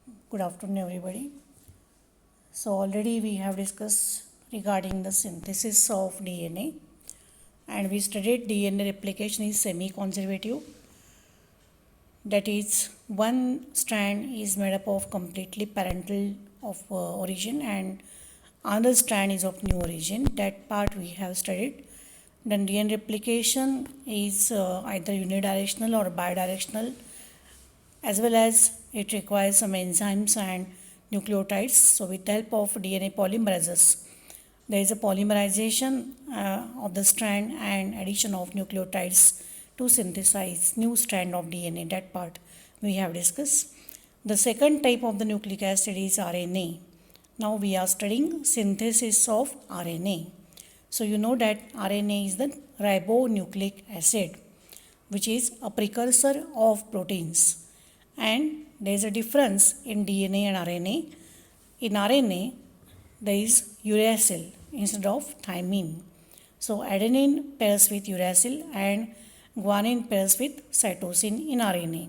Good afternoon, everybody. So, already we have discussed regarding the synthesis of DNA, and we studied DNA replication is semi conservative, that is, one strand is made up of completely parental of origin, and another strand is of new origin. That part we have studied. Then DNA replication is either unidirectional or bidirectional, as well as it requires some enzymes and nucleotides. So, with the help of DNA polymerases, there is a polymerization of the strand and addition of nucleotides to synthesize new strand of DNA. That part we have discussed. The second type of the nucleic acid is RNA. Now we are studying synthesis of RNA. So you know that RNA is the ribonucleic acid, which is a precursor of proteins. And there is a difference in DNA and RNA. In RNA, there is uracil instead of thymine. So adenine pairs with uracil and guanine pairs with cytosine in RNA.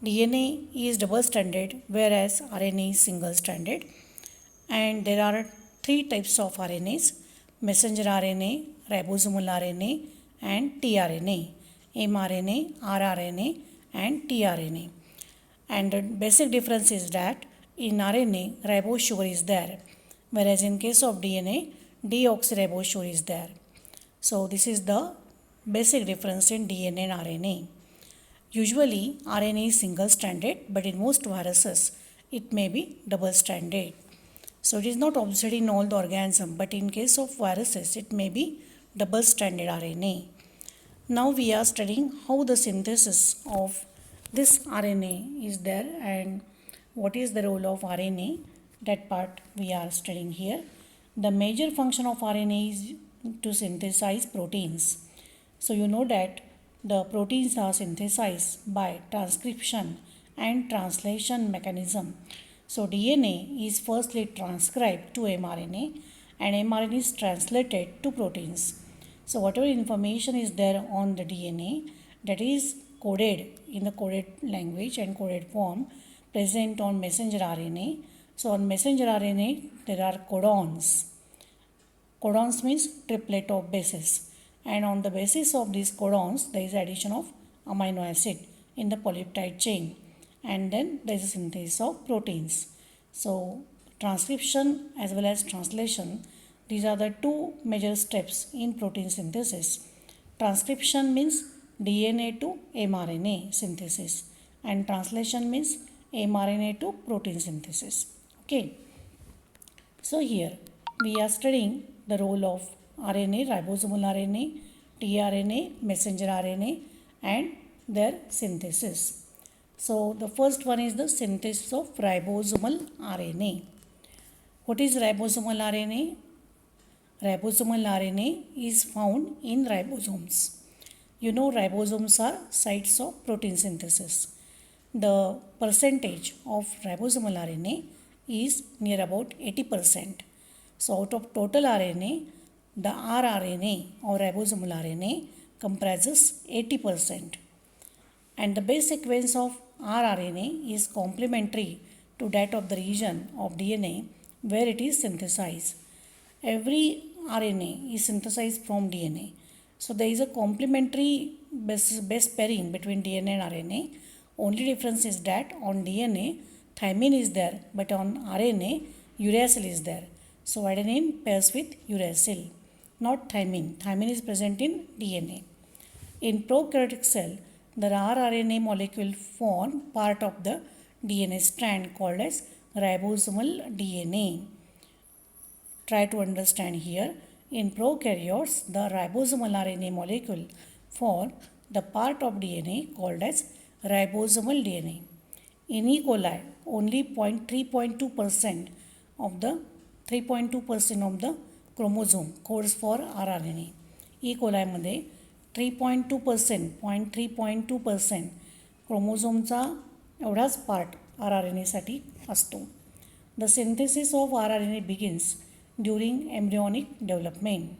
DNA is double stranded, whereas RNA is single stranded. And there are three types of RNAs: messenger RNA, ribosomal RNA, and tRNA, mRNA, rRNA, and tRNA. And the basic difference is that in RNA, ribose sugar is there, whereas in case of DNA, deoxyribose sugar is there. So this is the basic difference in DNA and RNA. Usually, RNA is single stranded, but in most viruses, it may be double stranded. So it is not observed in all the organism, but in case of viruses, it may be double stranded RNA. Now we are studying how the synthesis of this RNA is there and what is the role of RNA. That part we are studying here. The major function of RNA is to synthesize proteins. So you know that the proteins are synthesized by transcription and translation mechanism. So DNA is firstly transcribed to mRNA and mRNA is translated to proteins. So whatever information is there on the DNA, that is coded in the coded language and coded form present on messenger RNA. So on messenger RNA there are codons. Codons means triplet of bases, and on the basis of these codons there is addition of amino acid in the polypeptide chain, and then there is a synthesis of proteins. So transcription as well as translation, these are the two major steps in protein synthesis. Transcription means DNA to mRNA synthesis, and translation means mRNA to protein synthesis. Okay. So here we are studying the role of RNA, ribosomal RNA, tRNA, messenger RNA, and their synthesis. So the first one is the synthesis of ribosomal RNA. What is ribosomal RNA? Ribosomal RNA is found in ribosomes. You know ribosomes are sites of protein synthesis. The percentage of ribosomal RNA is near about 80%. So out of total RNA, the rRNA or ribosomal RNA comprises 80%. And the base sequence of rRNA is complementary to that of the region of DNA where it is synthesized. Every RNA is synthesized from DNA. So there is a complementary base pairing between DNA and RNA. Only difference is that on DNA, thymine is there, but on RNA, uracil is there. So adenine pairs with uracil, not thymine. Thymine is present in DNA. In prokaryotic cell, the rRNA molecule form part of the DNA strand called as ribosomal DNA. Try to understand here. In prokaryotes, the ribosomal RNA molecule form the part of DNA called as ribosomal DNA. In E. coli, only 3.2% of the 3.2% of the chromosome codes for rRNA. E. coli मध्ये 3.2% क्रोमोझोमचा एवढाच part rRNA साठी असतो. The synthesis of rRNA begins during embryonic development.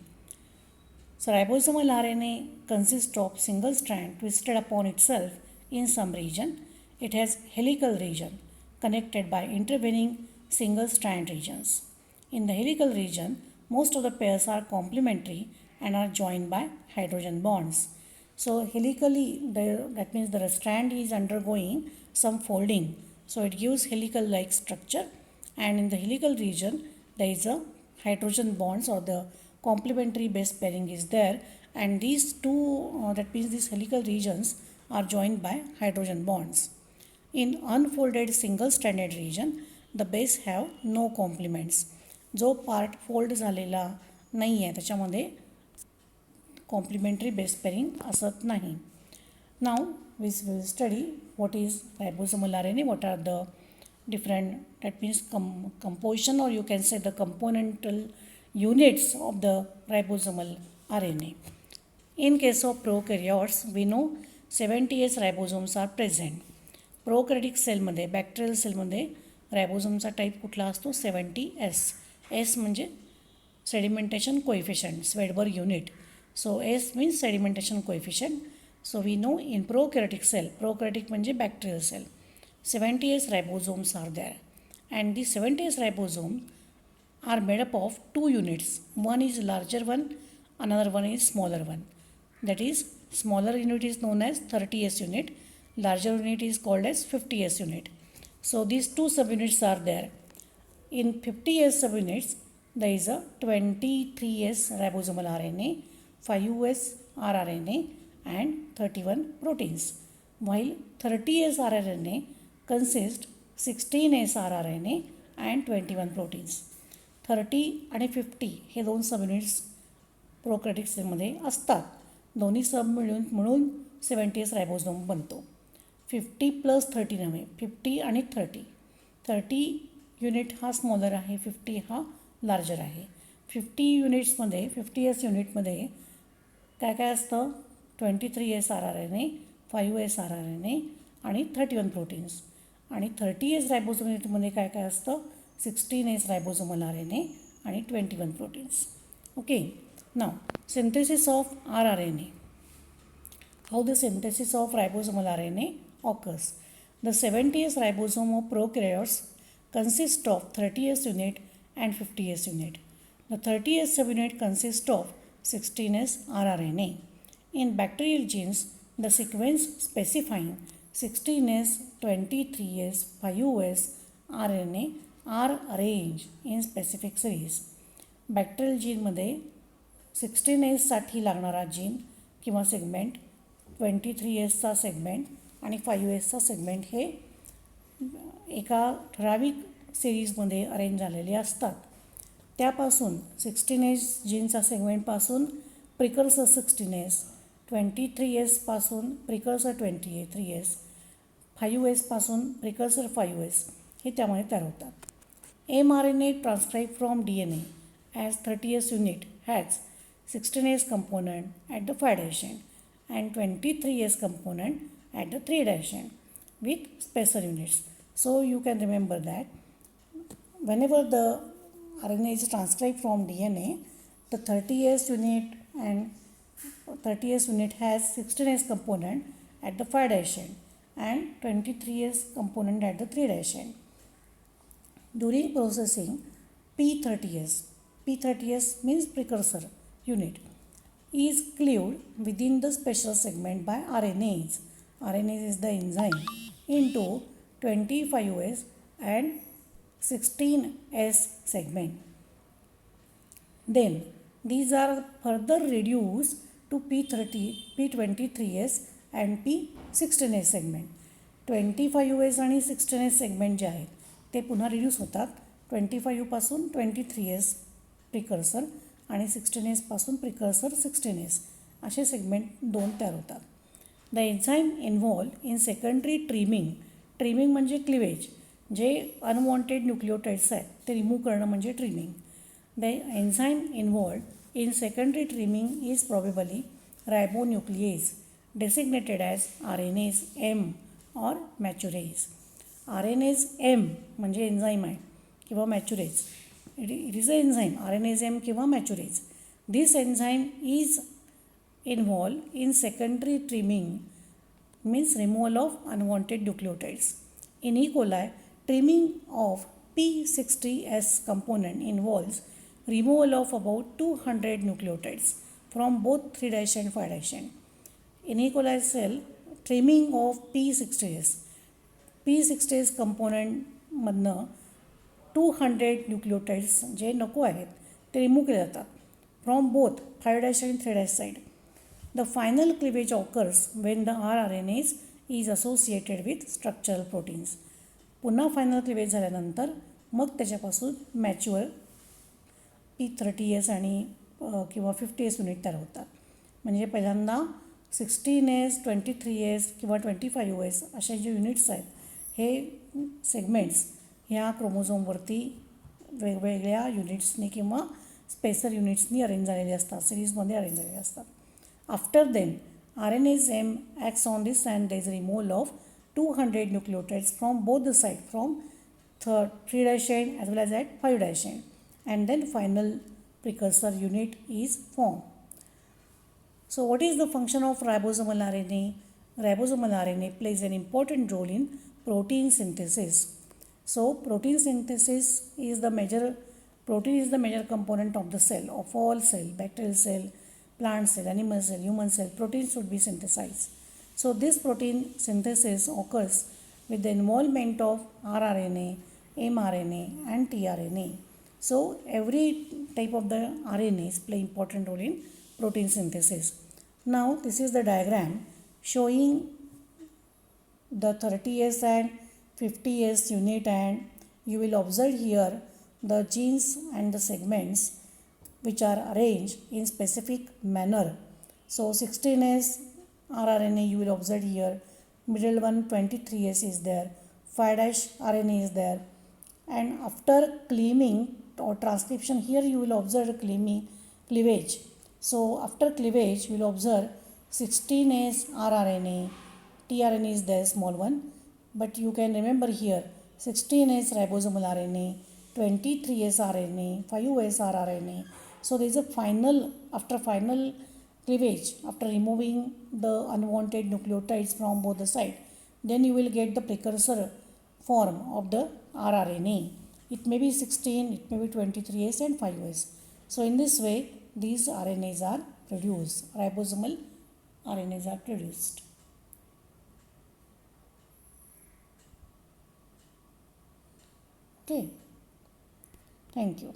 So ribosomal RNA consists of single strand twisted upon itself in some region. It has helical region connected by intervening single strand regions. In the helical region, most of the pairs are complementary and are joined by hydrogen bonds. So helically, that means the strand is undergoing some folding. So it gives helical-like structure, and in the helical region, there is a hydrogen bonds or the complementary base pairing is there, and these two, that means these helical regions are joined by hydrogen bonds. In unfolded single-stranded region, the base have no complements. जो part fold झालेला नाही आहे त्याच्यामध्ये complementary base pairing असत नाही. Now we will study what is ribosomal RNA, what are the different, that means composition, or you can say the componental units of the ribosomal RNA. In case of prokaryotes, we know 70S ribosomes are present. प्रोकॅरियोटिक सेलमध्ये, bacterial सेलमध्ये रायबोझोमचा type कुठला असतो? 70S. S म्हणजे sedimentation coefficient, Svedberg unit. So S means sedimentation coefficient. So we know in prokaryotic cell, prokaryotic म्हणजे bacterial cell, 70S ribosomes are there. And the 70S ribosomes are made up of two units. One is larger one, another one is smaller one. That is, smaller unit is known as 30S unit, larger unit is called as 50S unit. So these two subunits are there. In 50S subunits, there is a 23S ribosomal RNA, 5S rRNA, and 31 proteins. While 30S rRNA consists 16S rRNA and 21 proteins. 30 आणि 50 हे दोन subunits प्रोकॅरियोटिक सेलमध्ये असतात. दोन्ही सब मिळून 70S रायबोसोम बनतो. 50 + 30 नव्हे, 50 आणि 30. 30 युनिट हा स्मॉलर आहे, 50 हा लार्जर आहे. 50 युनिट्समध्ये, 50S युनिटमध्ये काय काय असतं? 23S rRNA, 5S rRNA आणि 31 प्रोटीन्स. आणि 30S रायबोसोम युनिटमध्ये काय काय असतं? 16S रायबोसोमल RNA आणि 21 proteins. Okay, now synthesis of rRNA. How the synthesis of ribosomal RNA occurs? The 70S ribosome of prokaryotes consists of 30S unit and 50S unit. The 30S subunit consists of 16S rRNA. In bacterial genes, the sequence specifying 16S, 23S, 5S RNA are arranged in specific series. Bacterial जीनमध्ये 16Sसाठी लागणारा gene किंवा segment, 23Sचा segment आणि 5Sचा segment हे एका ठराविक सिरीजमध्ये arrange झालेले असतात. त्यापासून 16S जीनचा सेगमेंटपासून प्रिकर्सर 16S, 23S पासून प्रिकर्सर 23S, 5S पासून प्रिकर्सर 5S हे त्यामध्ये तयार होतात. mRNA transcribed from DNA as 30S unit has 16S component at the 5' end and 23S component at the 3' end with spacer units. So you can remember that whenever the RNA is transcribed from DNA, the 30S unit and 30S unit has 16S component at the 5' end and 23S component at the 3' end. During processing, P30S means precursor unit, is cleaved within the special segment by RNase. RNase is the enzyme into 25S and 16S segment. Then these are further reduced to P23S and P16S segment. 25S आणि 16S segment जे आहेत ते पुन्हा reduce होतात. 25 पासून 23S precursor आणि 16S पासून precursor 16S असे segment दोन तयार होतात. The enzyme involve in secondary trimming म्हणजे क्लिवेज, जे अनवॉन्टेड न्यूक्लिओटाइड्स आहेत ते रिमूव्ह करणं म्हणजे trimming. The enzyme involve in secondary trimming is probably ribonuclease designated as RNase M और मॅच्युरेज. RNase M म्हणजे एन्झाईम आहे किंवा maturase. It is a enzyme RNase M किंवा maturase. This enzyme is involve in secondary trimming means removal of unwanted nucleotides. In E. coli, Trimming of P60S component involves removal of about 200 nucleotides from both 3' and 5'. In E. coli cell, trimming of P60S कंपोनंटमधनं 200 न्यूक्लिओटाइड्स जे नको आहेत ते remove केले जातात from both 5' आणि 3' side. The final cleavage occurs when the rRNAs is associated with structural proteins. पुन्हा final cleavage झाल्यानंतर मग त्याच्यापासून mature P30S आणि किंवा 50S युनिट तयार होतात. म्हणजे पहिल्यांदा 16S, 23S किंवा 25S असे जे युनिट्स आहेत हे सेगमेंट्स ह्या क्रोमोझोमवरती वेगवेगळ्या युनिट्सनी किंवा स्पेसर युनिट्सनी अरेंज झालेले असतात, सिरीजमध्ये अरेंज झालेले असतात. After then RNase-M acts on this and there is removal of 200 nucleotides from both the side, from 3' end as well as at 5' end, and then final precursor unit is formed. So what is the function of ribosomal RNA? Ribosomal RNA plays an important role in protein synthesis. So protein synthesis is the major component of the cell, of all cell, bacterial cell, plant cell, animal cell, human cell. Protein should be synthesized. So this protein synthesis occurs with the involvement of rRNA, mRNA and tRNA. So every type of the RNAs play important role in protein synthesis. Now this is the diagram showing the 30S and 50S unit, and you will observe here the genes and the segments which are arranged in specific manner. So 16S rRNA you will observe here, middle one 23S is there, 5' RNA is there, and after cleaving or transcription here you will observe cleavage. So after cleavage you will observe 16S rRNA, tRNA is there, small one, but you can remember here 16S ribosomal RNA, 23S RNA, 5S rRNA. So there is a after final cleavage, after removing the unwanted nucleotides from both the sides, then you will get the precursor form of the rRNA. It may be 16, it may be 23S and 5S. So in this way these RNAs are produced, ribosomal RNAs are produced. Okay, thank you.